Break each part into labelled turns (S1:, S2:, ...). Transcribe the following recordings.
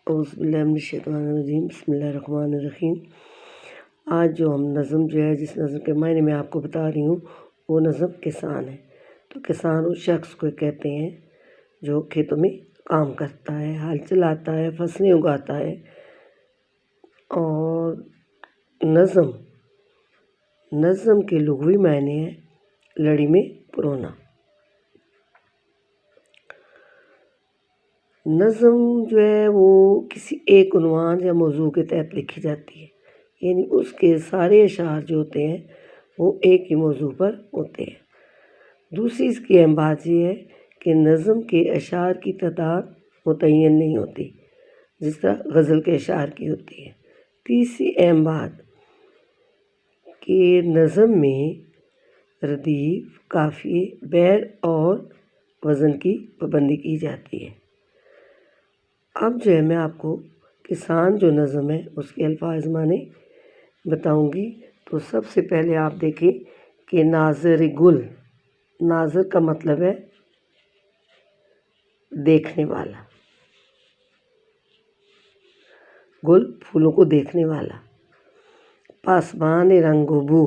S1: اعوذ باللہ من الشیطان الرجیم، بسم اللہ الرحمن الرحیم۔ آج جو ہم نظم جس نظم کے معنی میں آپ کو بتا رہی ہوں وہ نظم کسان ہے۔ تو کسان اس شخص کو کہتے ہیں جو کھیتوں میں کام کرتا ہے، ہل چلاتا ہے، فصلیں اگاتا ہے۔ اور نظم کے لغوی معنی ہے لڑی میں پرونا۔ نظم جو ہے وہ کسی ایک عنوان یا موضوع کے تحت لکھی جاتی ہے، یعنی اس کے سارے اشعار جو ہوتے ہیں وہ ایک ہی موضوع پر ہوتے ہیں۔ دوسری اس کی اہم بات یہ ہے کہ نظم کے اشعار کی تعداد متعین نہیں ہوتی جس طرح غزل کے اشعار کی ہوتی ہے۔ تیسری اہم بات کہ نظم میں ردیف، قافیے، بیر اور وزن کی پابندی کی جاتی ہے۔ اب جو ہے میں آپ کو کسان جو نظم ہے اس کے الفاظ معنی بتاؤں گی۔ تو سب سے پہلے آپ دیکھیں کہ ناظر گل، ناظر کا مطلب ہے دیکھنے والا، گل پھولوں کو دیکھنے والا۔ پاسبان رنگ و بو،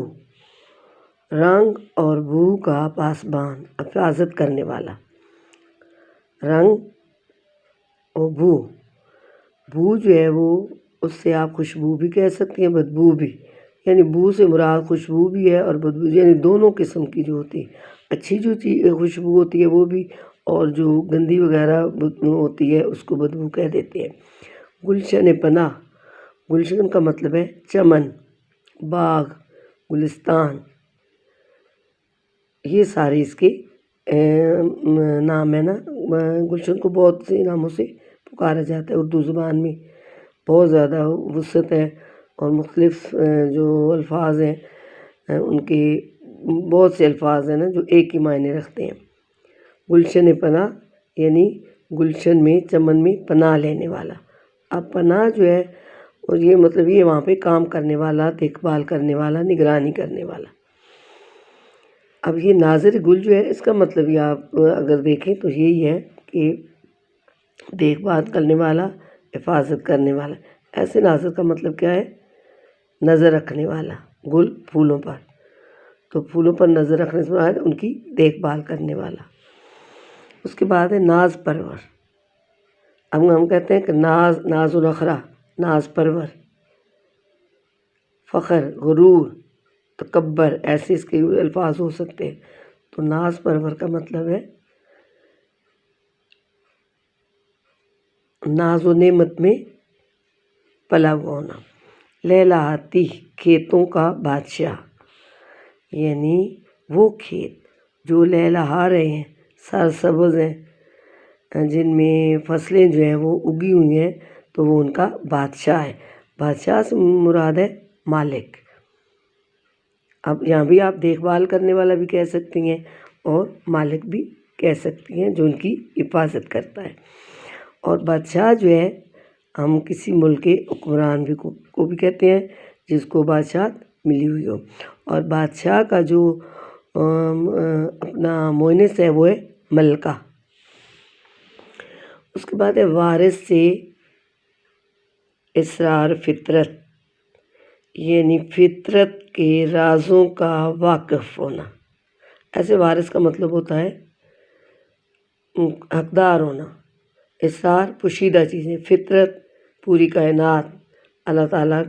S1: رنگ اور بو کا پاسبان، حفاظت کرنے والا۔ رنگ اور بو جو ہے وہ اس سے آپ خوشبو بھی کہہ سکتی ہیں، بدبو بھی، یعنی بو سے مراد خوشبو بھی ہے اور بدبو، یعنی دونوں قسم کی جو ہوتی ہے، اچھی جو خوشبو ہوتی ہے وہ بھی، اور جو گندی وغیرہ ہوتی ہے اس کو بدبو کہہ دیتے ہیں۔ گلشن پناہ، گلشن کا مطلب ہے چمن، باغ، گلستان، یہ سارے اس کے نام ہے نا۔ گلشن کو بہت سے ناموں سے پکارا جاتا ہے، اردو زبان میں بہت زیادہ وسعت ہے اور مختلف جو الفاظ ہیں ان کے بہت سے الفاظ ہیں نا جو ایک ہی معنی رکھتے ہیں۔ گلشن پناہ یعنی گلشن میں، چمن میں پناہ لینے والا۔ اب پناہ جو ہے اور یہ مطلب یہ وہاں پہ کام کرنے والا، دیکھ بھال کرنے والا، نگرانی کرنے والا۔ اب یہ ناظر گل جو ہے اس کا مطلب یہ آپ اگر دیکھیں تو یہی ہے کہ دیکھ بھال کرنے والا، حفاظت کرنے والا۔ ایسے ناظر کا مطلب کیا ہے؟ نظر رکھنے والا، گل پھولوں پر، تو پھولوں پر نظر رکھنے سے مراد ان کی دیکھ بھال کرنے والا۔ اس کے بعد ہے ناز پرور۔ اب ہم کہتے ہیں کہ ناز و نخرہ، ناز پرور، فخر، غرور، تکبر، ایسے اس کے الفاظ ہو سکتے ہیں۔ تو ناز پرور کا مطلب ہے ناز و نعمت میں پلا ہوا ہونا۔ لہلہاتی، کھیتوں کا بادشاہ، یعنی وہ کھیت جو لہلہا رہے ہیں، سرسبز ہیں، جن میں فصلیں جو ہیں وہ اگی ہوئی ہیں، تو وہ ان کا بادشاہ ہے۔ بادشاہ سے مراد ہے مالک۔ اب یہاں بھی آپ دیکھ بھال کرنے والا بھی کہہ سکتی ہیں اور مالک بھی کہہ سکتی ہیں جو ان کی حفاظت کرتا ہے۔ اور بادشاہ جو ہے ہم کسی ملک کے حکمران کو بھی کہتے ہیں جس کو بادشاہت ملی ہوئی ہو۔ اور بادشاہ کا جو اپنا مونس ہے وہ ہے ملکہ۔ اس کے بعد ہے وارث سے اسرار فطرت، یعنی فطرت کے رازوں کا واقف ہونا۔ ایسے وارث کا مطلب ہوتا ہے حقدار ہونا۔ اسرار پوشیدہ چیزیں، فطرت پوری کائنات، اللہ تعالیٰ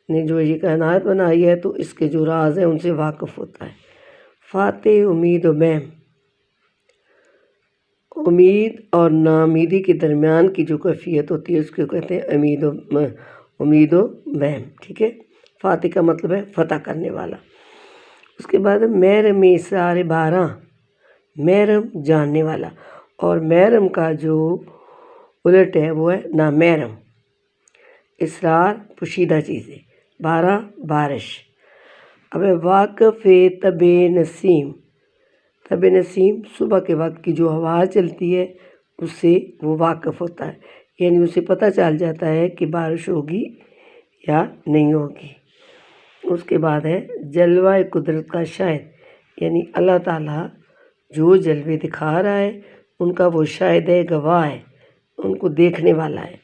S1: نے جو یہ کائنات بنائی ہے تو اس کے جو راز ہیں ان سے واقف ہوتا ہے۔ فاتح، امید و بہم، امید اور ناامیدی کے درمیان کی جو کیفیت ہوتی ہے اس کو کہتے ہیں امید و بہم، ٹھیک ہے۔ فاتح کا مطلب ہے فتح کرنے والا۔ اس کے بعد محرم اسرار باراں، محرم جاننے والا، اور محرم کا جو الٹ ہے وہ ہے نامحرم۔ اسرار پوشیدہ چیزیں، باراں بارش۔ اب واقف طب نسیم، طب نسیم صبح کے وقت کی جو ہوا چلتی ہے اس سے وہ واقف ہوتا ہے، یعنی اسے پتہ چل جاتا ہے کہ بارش ہوگی یا نہیں ہوگی۔ اس کے بعد ہے جلوہ قدرت کا شاہد، یعنی اللہ تعالیٰ جو جلوے دکھا رہا ہے ان کا وہ شاہد ہے، گواہ ہے، ان کو دیکھنے والا ہے۔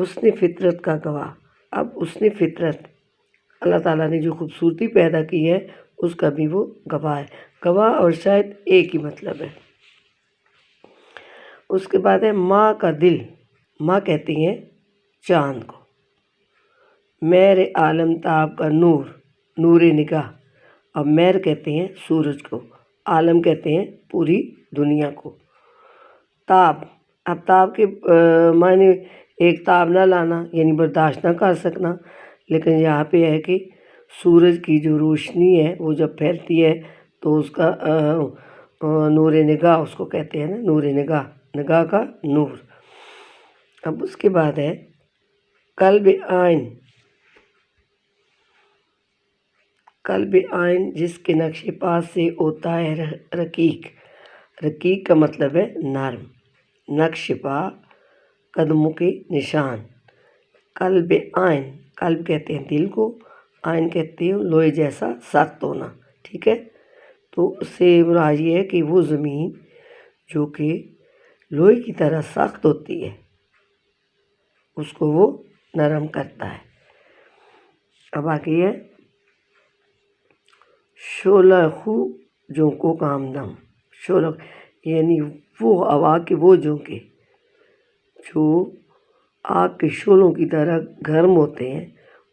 S1: حسن فطرت کا گواہ. اب حسن فطرت اللہ تعالیٰ نے جو خوبصورتی پیدا کی ہے اس کا بھی وہ گواہ ہے. گواہ اور شاہد ایک ہی مطلب ہے. اس کے بعد ہے ماں کا دل. ماں کہتی ہیں چاند کو. مہر عالم تاب کا نور، نور نگاہ. اب مہر کہتے ہیں سورج کو، عالم کہتے ہیں پوری دنیا کو. تاب، اب تاب کے معنی ایک تاب نہ لانا یعنی برداشت نہ کر سکنا، لیکن یہاں پہ ہے کہ سورج کی جو روشنی ہے وہ جب پھیلتی ہے تو اس کا نور نگاہ اس کو کہتے ہیں نا، نور نگاہ، نگاہ کا نور. اب اس کے بعد ہے قلب آئین. قلب آئین جس کے نقش پاس سے ہوتا ہے رقیق. رقیق کا مطلب ہے نرم. نقش پا، قدموں کے نشان. قلب آئین، قلب کہتے ہیں دل کو، آئین کہتے ہیں لوہے جیسا سخت ہونا. ٹھیک ہے، تو اس سے مراد یہ ہے کہ وہ زمین جو کہ لوہے کی طرح سخت ہوتی ہے اس کو وہ نرم کرتا ہے. اب آگے ہے شعلہ خو جھونکوں کا ہمدم. شعلہ یعنی وہ ہوا کے وہ جھونکے جو آگ کے شعلوں کی طرح گرم ہوتے ہیں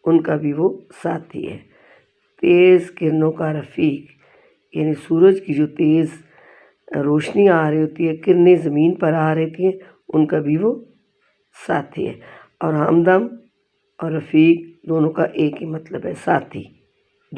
S1: ان کا بھی وہ ساتھی ہے. تیز کرنوں کا رفیق، یعنی سورج کی جو تیز روشنی آ رہی ہوتی ہے، کرنیں زمین پر آ رہی تھیں، ان کا بھی وہ ساتھی ہے. اور ہمدم اور رفیق دونوں کا ایک ہی مطلب ہے، ساتھی.